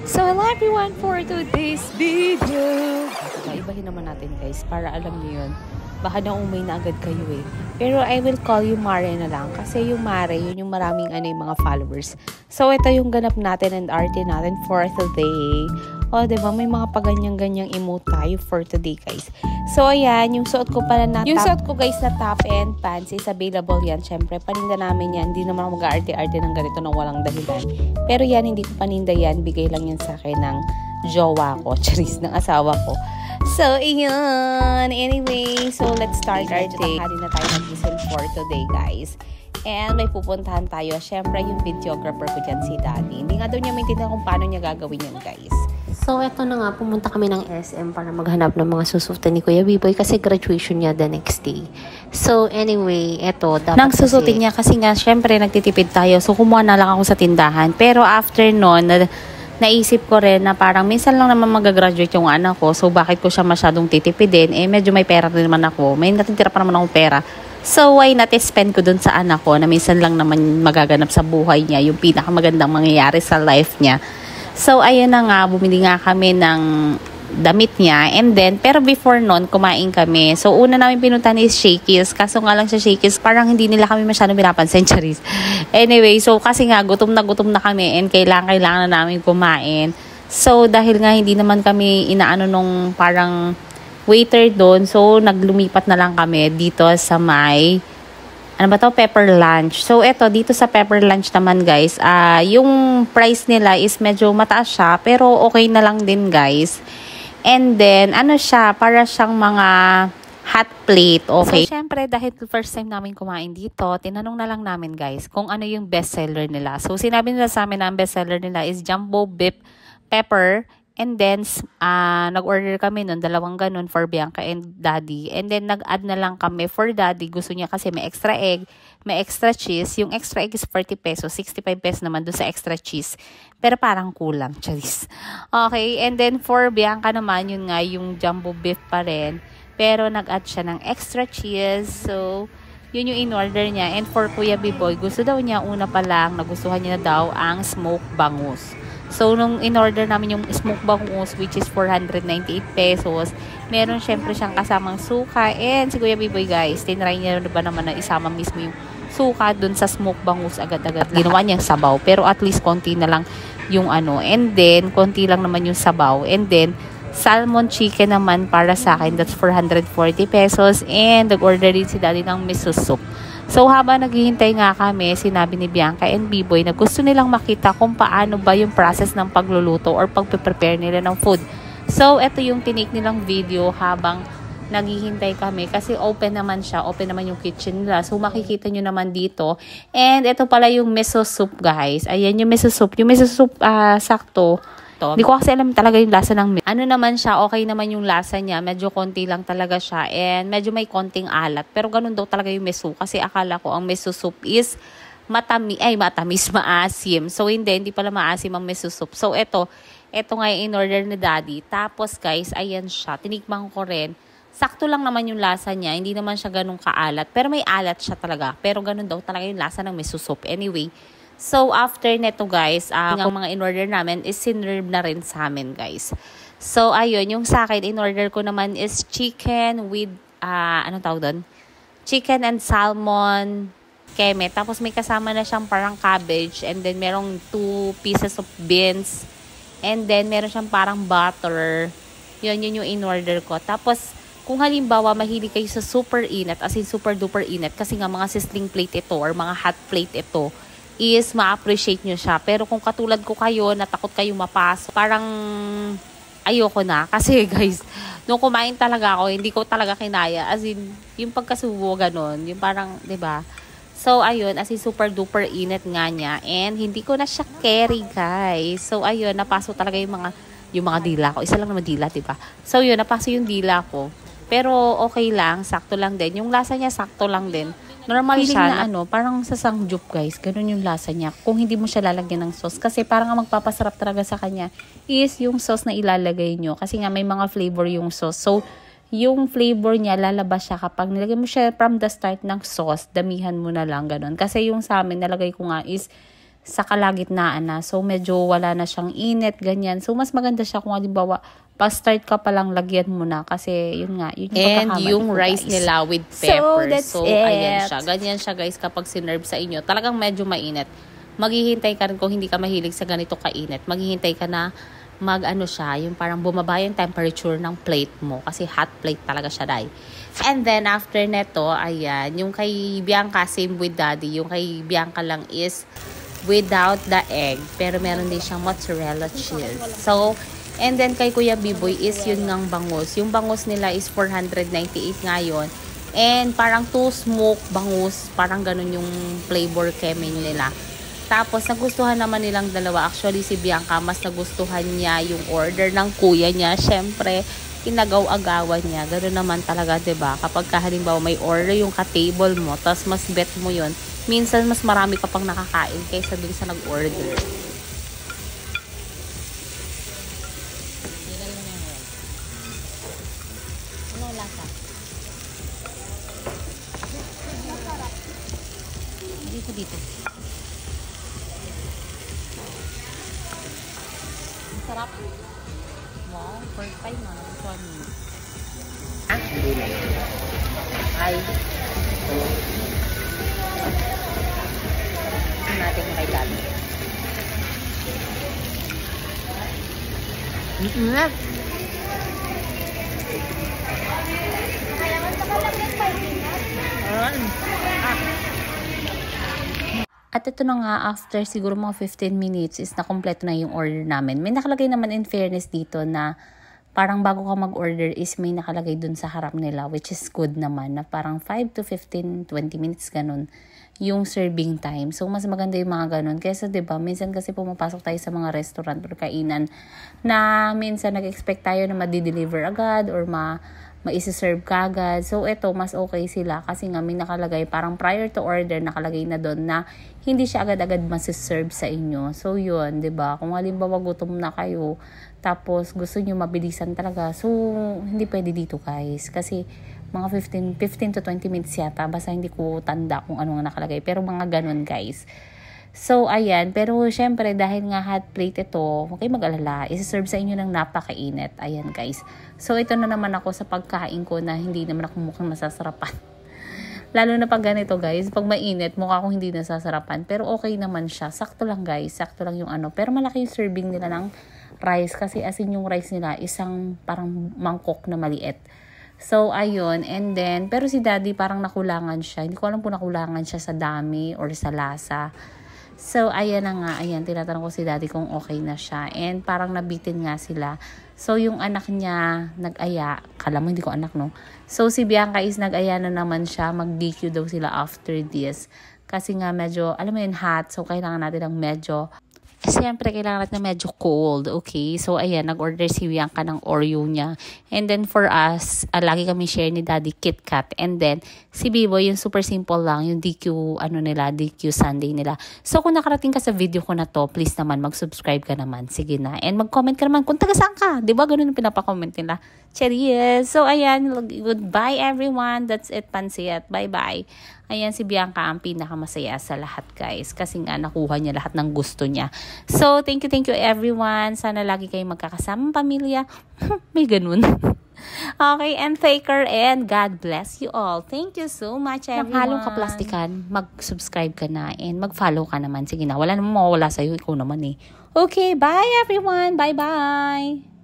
So hello everyone for today's video. Ibahin naman natin guys para alam niyo yun. Baka naumay na agad kayo eh. Pero I will call you Mare na lang. Kasi yung Mare, yun yung maraming yung mga followers. So ito yung ganap natin and arte natin for today. O diba may mga paganyang-ganyang emote tayo for today guys. So ayan, yung suot ko pala na suot ko guys na top and pants is available yan. Syempre paninda namin yan. Hindi naman ako mag-arte-arte ng ganito nang walang dahilan. Pero yan, hindi ko paninda yan. Bigay lang yan sa akin ng jowa ko. Charis, ng asawa ko. So, ayun. Anyway, so let's start our day. Hari na tayo mag-gising for today, guys. And may pupuntahan tayo. Siyempre, yung videographer ko dyan, si Daddy. Hindi nga daw niya maintindihan kung paano niya gagawin yun, guys. So, eto na nga. Pumunta kami ng SM para maghanap ng mga susutan ni Kuya B-Boy kasi graduation niya the next day. So, anyway, eto. Nang susutin niya kasi nga, siyempre, nagtitipid tayo. So, kumuha na lang ako sa tindahan. Pero after nun, naisip ko rin na parang minsan lang naman mag-graduate yung anak ko. So, bakit ko siya masyadong titipidin? Eh, medyo may pera din naman ako. May natitira pa naman akong pera. So, why not spend ko dun sa anak ko na minsan lang naman magaganap sa buhay niya, yung pinakamagandang mangyayari sa life niya. So, ayun na nga, bumili nga kami ng damit niya. And then, pero before nun, kumain kami. So, una namin pinuntahan is Shakey's. Kaso nga lang sa Shakey's, parang hindi nila kami masyadong pinapansin, charis. Anyway, so kasi nga, gutom na kami and kailangan na namin kumain. So, dahil nga hindi naman kami inaano nung parang waiter doon, so naglumipat na lang kami dito sa may Pepper Lunch. So, eto, dito sa Pepper Lunch naman, guys, yung price nila is medyo mataas siya, pero okay na lang din, guys. And then, siya, para siyang mga hot plate, okay? So, syempre, dahil first time namin kumain dito, tinanong na lang namin, guys, kung ano yung bestseller nila. So, sinabi nila sa amin na ang bestseller nila is Jumbo Beef Pepper. And then, nag-order kami nun, 2 ganun for Bianca and Daddy. And then, nag-add na lang kami for Daddy. Gusto niya kasi may extra egg, may extra cheese. Yung extra egg is 40 pesos, 65 pesos naman dun sa extra cheese. Pero parang kulang, charis. Okay, and then for Bianca naman, yun nga, yung jumbo beef pa rin. Pero nag-add siya ng extra cheese. So, yun yung in-order niya. And for Kuya B-Boy, gusto daw niya, una pa lang, nagustuhan niya daw ang smoked bangus. So, nung in-order namin yung smoked bangus, which is 498 pesos, meron syempre siyang kasamang suka. And si Kuya B-Boy, guys, tinry niya ba naman na isama mismo yung suka dun sa smoked bangus agad-agad. Ginawa niyang sabaw, pero at least konti na lang yung And then, konti lang naman yung sabaw. And then, salmon chicken naman para sa akin, that's 440 pesos. And nag-order din si Daddy ng miso soup. So, habang naghihintay nga kami, sinabi ni Bianca and B-Boy na gusto nilang makita kung paano ba yung process ng pagluluto or pag-prepare nila ng food. So, ito yung tinake nilang video habang naghihintay kami kasi open naman siya. Open naman yung kitchen nila. So, makikita nyo naman dito. And ito pala yung miso soup, guys. Ayan yung miso soup. Yung miso soup, sakto. Hindi ko kasi alam talaga yung lasa ng naman siya, okay naman yung lasa niya. Medyo konti lang talaga siya. And medyo may konting alat. Pero ganun daw talaga yung miso. Kasi akala ko ang miso soup is matamis, maasim. So, hindi pala maasim ang miso soup. So, ito nga yung in-order ni Daddy. Tapos, guys, ayan siya. Tinikman ko rin. Sakto lang naman yung lasa niya. Hindi naman siya ganun kaalat. Pero may alat siya talaga. Pero ganun daw talaga yung lasa ng miso soup. Anyway, so, after neto guys, ang mga in-order namin is sinerve na rin sa amin, guys. So, ayun, yung sa akin, in-order ko naman is chicken with, anong tawag doon? Chicken and salmon, keme. Tapos, may kasama na siyang parang cabbage. And then, merong 2 pieces of beans. And then, meron siyang parang butter. Yun yung in-order ko. Tapos, kung halimbawa, mahilig kayo sa super init, as in super duper init, kasi nga mga sizzling plate ito or mga hot plate ito, is ma-appreciate nyo siya. Pero kung katulad ko kayo, natakot kayo mapasok, parang ayoko na. Kasi guys, nung kumain talaga ako, hindi ko talaga kinaya. As in, yung pagkasubo, ganun. Yung parang, 'di ba? So, ayun, as in super duper init nga niya. And hindi ko na siya carry, guys. So, ayun, napasok talaga yung mga dila ko. Isa lang naman dila, 'di ba? So, yun, napasok yung dila ko. Pero okay lang, sakto lang din. Yung lasa niya, sakto lang din. Normal siya na parang sa sangyup, guys. Ganun yung lasa niya. Kung hindi mo siya lalagyan ng sauce. Kasi parang ang magpapasarap talaga sa kanya is yung sauce na ilalagay nyo. Kasi nga may mga flavor yung sauce. So, yung flavor niya, lalabas siya kapag nilagay mo siya from the start ng sauce, damihan mo na lang, ganun. Kasi yung sa amin, nalagay ko nga is sa kalagitnaan na. So, medyo wala na siyang init, ganyan. So, mas maganda siya kung halimbawa, pa-start ka palang lagyan mo na. Kasi, yun nga, yun yung pagkakamali And yung ko, rice guys. nila with pepper. So, ayan siya. Ganyan siya, guys, kapag sinerve sa inyo. Talagang medyo mainit. Maghihintay ka rin kung hindi ka mahilig sa ganito kainit. Maghihintay ka na mag-ano siya, yung parang bumaba yung temperature ng plate mo. Kasi hot plate talaga siya, dai. And then, after neto, ayan, yung kay Bianca, same with Daddy. Yung kay Bianca lang is without the egg. Pero meron din siyang mozzarella cheese. So, and then kay Kuya Biboy is yun ngang bangus. Yung bangus nila is 498 ngayon. And parang 2 smoke bangus. Parang ganun yung flavor kemin nila. Tapos, nagustuhan naman nilang dalawa. Actually, si Bianca, mas nagustuhan niya yung order ng kuya niya. Siyempre, inagaw-agawan niya. Ganoon naman talaga, 'di ba? Kapag halimbawa may order yung ka-table mo, tapos mas bet mo yun, minsan mas marami ka pang nakakain kaysa dun sa nag-order. Ano lasa? Dito. Sarap. Wow, first time na. Ay. Natin kay Daddy. At ito na nga, after siguro mga 15 minutes is na-kompleto na yung order namin. May nakalagay naman in fairness dito na parang bago ka mag-order is may nakalagay dun sa harap nila, which is good naman, na parang 5 to 15, 20 minutes ganun yung serving time. So, mas maganda yung mga ganun. Kesa, diba, minsan kasi pumapasok tayo sa mga restaurant or kainan na minsan nag-expect tayo na ma-deliver agad or ma-isi-serve ka agad. So, ito, mas okay sila kasi nga may nakalagay, parang prior to order, nakalagay na doon na hindi siya agad-agad masiserve sa inyo. So, yun, 'di ba? Kung halimbawa gutom na kayo, tapos gusto niyo mabilisan talaga, so, hindi pwede dito, guys. Kasi, mga 15 to 20 minutes yata, basta hindi ko tanda kung ano nga nakalagay. Pero mga ganun, guys. So, ayan. Pero, syempre, dahil nga hot plate ito, huwag kayo mag-alala. Isi-serve sa inyo ng napakainit. Ayan, guys. So, ito na naman ako sa pagkain ko na hindi naman ako mukhang nasasarapan. Lalo na pag ganito, guys. Pag mainit, mukha akong hindi nasasarapan. Pero, okay naman siya. Sakto lang, guys. Sakto lang yung ano. Pero, malaki yung serving nila ng rice. Kasi, as in yung rice nila, isang parang mangkok na maliit. So, ayun. And then, pero si Daddy parang nakulangan siya. Hindi ko alam kung nakulangan siya sa dami or sa lasa. So, ayan na nga. Ayan, tinatanong ko si Daddy kung okay na siya. And parang nabitin nga sila. So, yung anak niya nag-aya. Kala mo, hindi ko anak, no? So, si Bianca is nag-aya na naman siya. Mag-DQ daw sila after this. Kasi nga medyo, alam mo yun, hot. So, kailangan natin ng medyo... Siyempre, kailangan natin na medyo cold, okay? So, ayan, nag-order si Bianca ng Oreo niya. And then, for us, lagi kami share ni Daddy Kit Kat. And then, si Biboy, yung super simple lang, yung DQ, DQ Sunday nila. So, kung nakarating ka sa video ko na to, please naman, mag-subscribe ka naman. Sige na. And mag-comment ka naman kung taga saan ka. Diba? Ganun yung pinapacomment nila. Cheers! So, ayan, goodbye everyone. That's it, Pansiat. Bye-bye. Ayan, si Bianca ang pinakamasaya sa lahat, guys. Kasi nga, nakuha niya lahat ng gusto niya. So, thank you everyone. Sana lagi kayong magkakasamang pamilya. May ganun. Okay, and take care and God bless you all. Thank you so much, everyone. Kung halong kaplastikan, mag-subscribe ka na and mag-follow ka naman. Sige na, wala namang mawawala sa'yo. Ikaw naman eh. Okay, bye everyone. Bye-bye.